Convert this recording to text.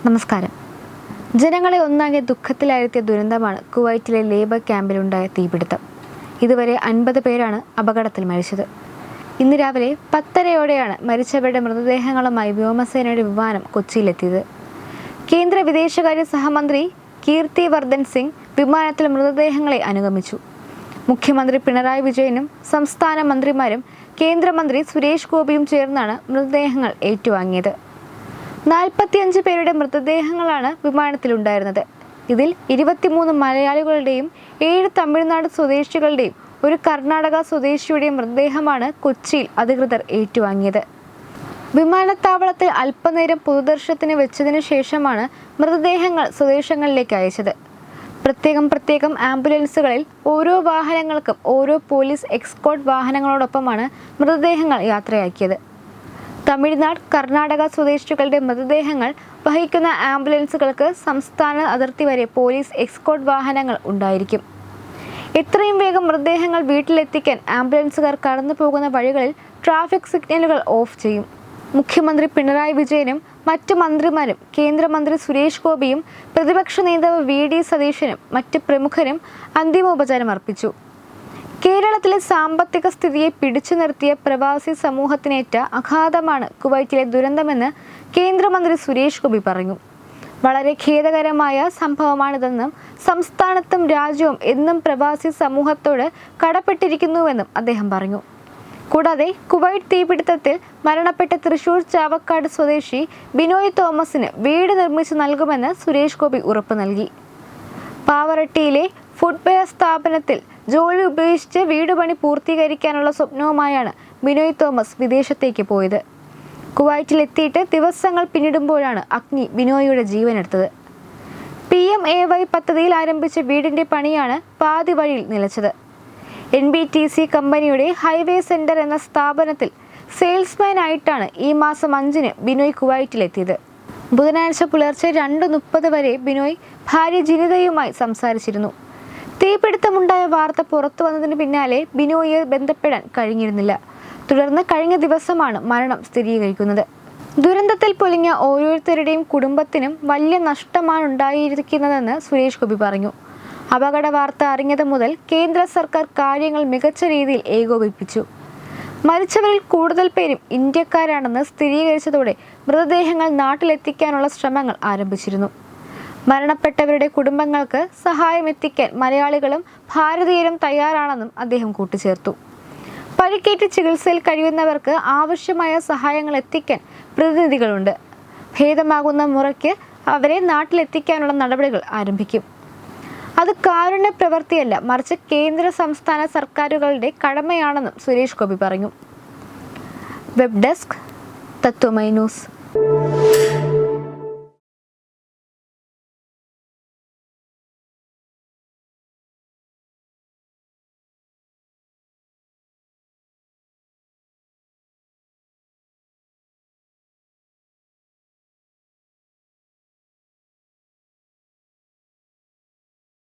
നമസ്കാരം. ജനങ്ങളെ ഒന്നാകെ ദുഃഖത്തിലാഴ്ത്തിയ ദുരന്തമാണ് കുവൈറ്റിലെ ലേബർ ക്യാമ്പിലുണ്ടായ തീപിടുത്തം. ഇതുവരെ 50 പേരാണ് അപകടത്തിൽ മരിച്ചത്. ഇന്ന് രാവിലെ 10:30-ഓടെയാണ് മരിച്ചവരുടെ മൃതദേഹങ്ങളുമായി വ്യോമസേനയുടെ വിമാനം കൊച്ചിയിലെത്തിയത്. കേന്ദ്ര വിദേശകാര്യ സഹമന്ത്രി കീർത്തി വർദ്ധൻ സിംഗ് വിമാനത്തിൽ മൃതദേഹങ്ങളെ അനുഗമിച്ചു. മുഖ്യമന്ത്രി പിണറായി വിജയനും സംസ്ഥാന മന്ത്രിമാരും കേന്ദ്രമന്ത്രി സുരേഷ് ഗോപിയും ചേർന്നാണ് മൃതദേഹങ്ങൾ ഏറ്റുവാങ്ങിയത്. 45 പേരുടെ മൃതദേഹങ്ങളാണ് വിമാനത്തിലുണ്ടായിരുന്നത്. ഇതിൽ 23 മലയാളികളുടെയും 7 തമിഴ്നാട് സ്വദേശികളുടെയും ഒരു കർണാടക സ്വദേശിയുടെയും മൃതദേഹമാണ് കൊച്ചിയിൽ അധികൃതർ ഏറ്റുവാങ്ങിയത്. വിമാനത്താവളത്തിൽ അല്പനേരം പൊതുദർശനത്തിന് വെച്ചതിനു ശേഷമാണ് മൃതദേഹങ്ങൾ സ്വദേശങ്ങളിലേക്ക് അയച്ചത്. പ്രത്യേകം ആംബുലൻസുകളിൽ ഓരോ വാഹനങ്ങൾക്കും ഓരോ പോലീസ് എക്സ്കോർട്ട് വാഹനങ്ങളോടൊപ്പമാണ് മൃതദേഹങ്ങൾ യാത്രയാക്കിയത്. തമിഴ്നാട്, കർണാടക സ്വദേശികളുടെ മൃതദേഹങ്ങൾ വഹിക്കുന്ന ആംബുലൻസുകൾക്ക് സംസ്ഥാന അതിർത്തി വരെ പോലീസ് എക്സ്കോർട്ട് വാഹനങ്ങൾ ഉണ്ടായിരിക്കും. എത്രയും വേഗം മൃതദേഹങ്ങൾ വീട്ടിലെത്തിക്കാൻ ആംബുലൻസുകാർ കടന്നു പോകുന്ന വഴികളിൽ ട്രാഫിക് സിഗ്നലുകൾ ഓഫ് ചെയ്യും. മുഖ്യമന്ത്രി പിണറായി വിജയനും മറ്റു മന്ത്രിമാരും കേന്ദ്രമന്ത്രി സുരേഷ് ഗോപിയും പ്രതിപക്ഷ നേതാവ് VD സതീശനും മറ്റ് പ്രമുഖരും അന്തിമോപചാരം അർപ്പിച്ചു. കേരളത്തിലെ സാമ്പത്തിക സ്ഥിതിയെ പിടിച്ചു നിർത്തിയ പ്രവാസി സമൂഹത്തിനേറ്റ ആഘാതമാണ് കുവൈറ്റിലെ ദുരന്തമെന്ന് കേന്ദ്രമന്ത്രി സുരേഷ് ഗോപി പറഞ്ഞു. വളരെ ഖേദകരമായ സംഭവമാണിതെന്നും സംസ്ഥാനത്തും രാജ്യവും എന്നും പ്രവാസി സമൂഹത്തോട് കടപ്പെട്ടിരിക്കുന്നുവെന്നും അദ്ദേഹം പറഞ്ഞു. കൂടാതെ കുവൈറ്റ് തീപിടുത്തത്തിൽ മരണപ്പെട്ട തൃശൂർ ചാവക്കാട് സ്വദേശി ബിനോയ് തോമസിന് വീട് നിർമ്മിച്ചു നൽകുമെന്ന് സുരേഷ് ഗോപി ഉറപ്പു നൽകി. പാവറട്ടിയിലെ ഫുട്വെയർ സ്ഥാപനത്തിൽ ജോലി ഉപേക്ഷിച്ച് വീട് പണി പൂർത്തീകരിക്കാനുള്ള സ്വപ്നവുമായാണ് ബിനോയ് തോമസ് വിദേശത്തേക്ക് പോയത്. കുവൈറ്റിലെത്തിയിട്ട് ദിവസങ്ങൾ പിന്നിടുമ്പോഴാണ് അഗ്നി ബിനോയിയുടെ ജീവനെടുത്തത്. PMAY പദ്ധതിയിൽ ആരംഭിച്ച വീടിന്റെ പണിയാണ് പാതി വഴിയിൽ നിലച്ചത്. NBTC കമ്പനിയുടെ ഹൈവേ സെന്റർ എന്ന സ്ഥാപനത്തിൽ സെയിൽസ്മാൻ ആയിട്ടാണ് ഈ മാസം 5-ന് ബിനോയ് കുവൈറ്റിലെത്തിയത്. ബുധനാഴ്ച പുലർച്ചെ 2:30 വരെ ബിനോയ് ഭാര്യ ജിനിതയുമായി സംസാരിച്ചിരുന്നു. തീപിടുത്തമുണ്ടായ വാർത്ത പുറത്തു വന്നതിന് പിന്നാലെ ബിനോയിയെ ബന്ധപ്പെടാൻ കഴിഞ്ഞിരുന്നില്ല. തുടർന്ന് കഴിഞ്ഞ ദിവസമാണ് മരണം സ്ഥിരീകരിക്കുന്നത്. ദുരന്തത്തിൽ പൊലിഞ്ഞ ഓരോരുത്തരുടെയും കുടുംബത്തിനും വലിയ നഷ്ടമാണ് ഉണ്ടായിരിക്കുന്നതെന്ന് സുരേഷ് ഗോപി പറഞ്ഞു. അപകട വാർത്ത അറിഞ്ഞത് മുതൽ കേന്ദ്ര സർക്കാർ കാര്യങ്ങൾ മികച്ച രീതിയിൽ ഏകോപിപ്പിച്ചു. മരിച്ചവരിൽ കൂടുതൽ പേരും ഇന്ത്യക്കാരാണെന്ന് സ്ഥിരീകരിച്ചതോടെ മൃതദേഹങ്ങൾ നാട്ടിലെത്തിക്കാനുള്ള ശ്രമങ്ങൾ ആരംഭിച്ചിരുന്നു. മരണപ്പെട്ടവരുടെ കുടുംബങ്ങൾക്ക് സഹായം എത്തിക്കാൻ മലയാളികളും ഭാരതീയരും തയ്യാറാണെന്നും അദ്ദേഹം കൂട്ടിച്ചേർത്തു. പരിക്കേറ്റ് ചികിത്സയിൽ കഴിയുന്നവർക്ക് ആവശ്യമായ സഹായങ്ങൾ എത്തിക്കാൻ പ്രതിനിധികളുണ്ട്. ഭേദമാകുന്ന മുറയ്ക്ക് അവരെ നാട്ടിലെത്തിക്കാനുള്ള നടപടികൾ ആരംഭിക്കും. അത് കാരുണ്യ പ്രവൃത്തിയല്ല, മറിച്ച് കേന്ദ്ര സംസ്ഥാന സർക്കാരുകളുടെ കടമയാണെന്നും സുരേഷ് ഗോപി പറഞ്ഞു. വെബ് ഡെസ്ക് തത്വമൈ ന്യൂസ്.